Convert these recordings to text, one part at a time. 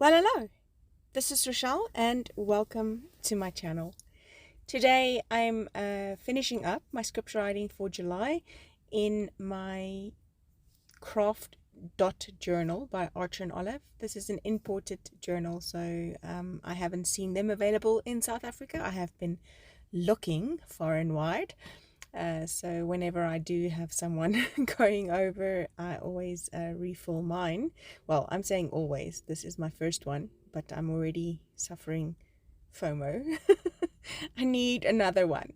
Well, hello, this is Rochelle and welcome to my channel. Today I'm finishing up my scripture writing for July in my Kraft dot journal by Archer and Olive. This is an imported journal, so I haven't seen them available in South Africa. I have been looking far and wide. So whenever I do have someone going over, I always refill mine. Well, I'm saying always. This is my first one, but I'm already suffering FOMO. I need another one.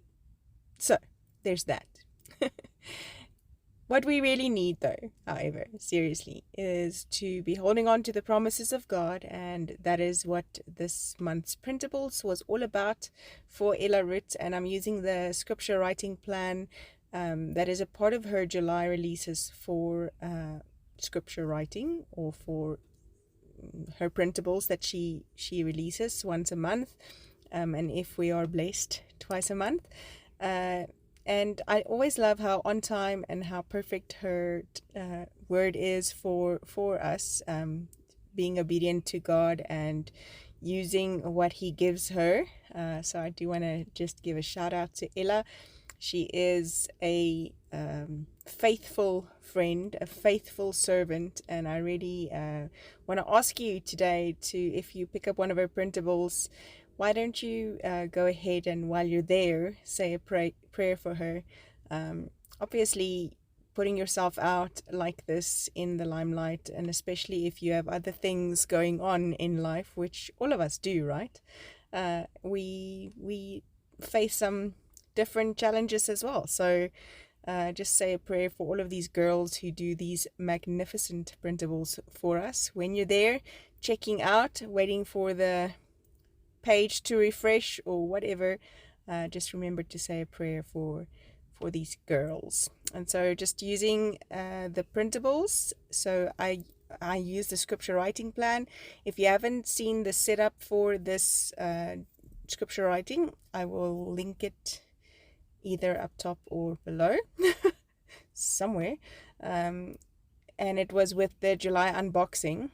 So there's that. What we really need, though, however, seriously, is to be holding on to the promises of God, and that is what this month's printables was all about for Ella Roetz. And I'm using the scripture writing plan that is a part of her July releases for scripture writing, or for her printables that she releases once a month, and if we are blessed, twice a month. And I always love how on time and how perfect her word is for us, being obedient to God and using what He gives her. So I do want to just give a shout out to Ella. She is a faithful friend, a faithful servant, and I really want to ask you today to, if you pick up one of her printables, why don't you go ahead and while you're there, say a prayer for her. Obviously, putting yourself out like this in the limelight, and especially if you have other things going on in life, which all of us do, right? We face some different challenges as well. So just say a prayer for all of these girls who do these magnificent printables for us. When you're there, checking out, waiting for the page to refresh or whatever, just remember to say a prayer for these girls. And so just using the printables, so I use the scripture writing plan. If you haven't seen the setup for this scripture writing, I will link it either up top or below somewhere, and it was with the July unboxing,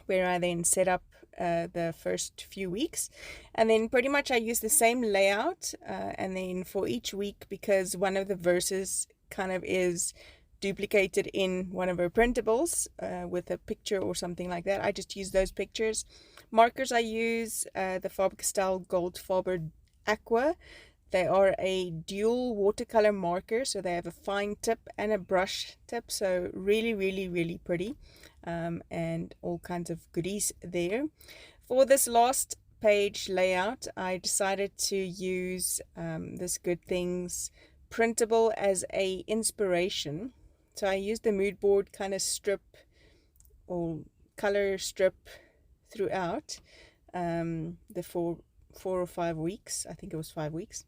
where I then set up the first few weeks, and then pretty much I use the same layout, and then for each week, because one of the verses kind of is duplicated in one of our printables with a picture or something like that, I just use those pictures. Markers, I use the Faber-Castell Goldfaber Aqua. They are a dual watercolor marker, so they have a fine tip and a brush tip, so really, really, really pretty, and all kinds of goodies there. For this last page layout, I decided to use this Good Things printable as a inspiration. So I used the mood board kind of strip or color strip throughout the four or 5 weeks. I think it was 5 weeks.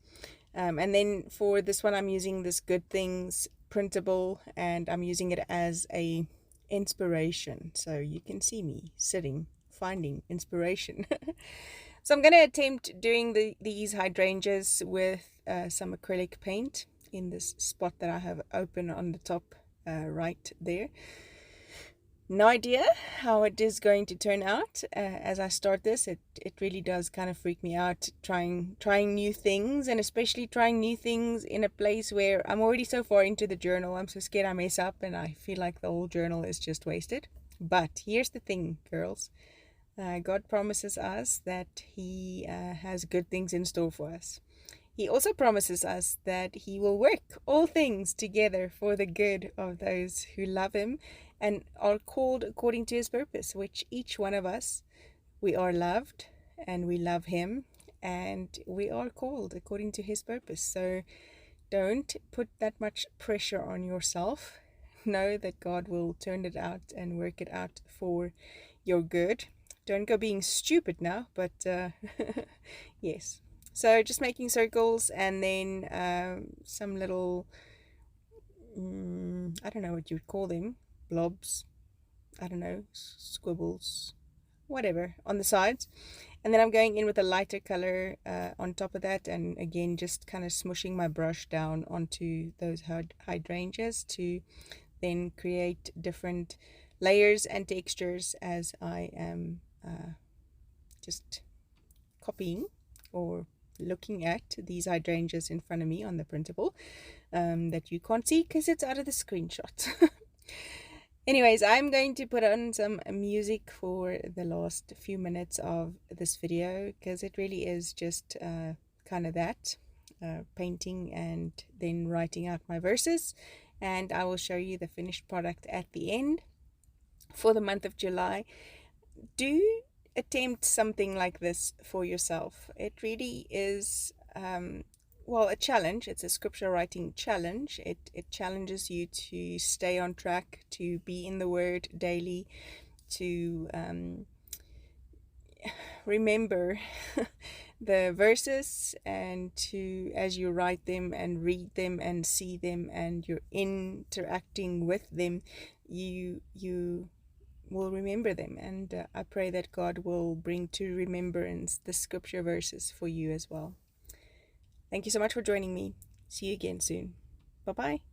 And then for this one, I'm using this Good Things printable, and I'm using it as a inspiration. So you can see me sitting, finding inspiration. So I'm going to attempt doing these hydrangeas with some acrylic paint in this spot that I have open on the top right there. No idea how it is going to turn out as I start this. It really does kind of freak me out trying new things, and especially trying new things in a place where I'm already so far into the journal. I'm so scared I mess up and I feel like the whole journal is just wasted. But here's the thing, girls. God promises us that He has good things in store for us. He also promises us that He will work all things together for the good of those who love Him and are called according to His purpose, which each one of us, we are loved and we love Him, and we are called according to His purpose. So don't put that much pressure on yourself. Know that God will turn it out and work it out for your good. Don't go being stupid now, but yes. So just making circles, and then some little, I don't know what you would call them, blobs, I don't know, squibbles, whatever, on the sides. And then I'm going in with a lighter color on top of that, and again just kind of smushing my brush down onto those hydrangeas to then create different layers and textures as I am just copying or looking at these hydrangeas in front of me on the printable that you can't see because it's out of the screenshot. Anyways, I'm going to put on some music for the last few minutes of this video because it really is just kind of that, painting and then writing out my verses, and I will show you the finished product at the end. For the month of July, do attempt something like this for yourself. It really is a challenge. It's a scripture writing challenge. It challenges you to stay on track, to be in the Word daily, to remember the verses, and to, as you write them and read them and see them and you're interacting with them, you will remember them. And I pray that God will bring to remembrance the scripture verses for you as well. Thank you so much for joining me. See you again soon. Bye-bye.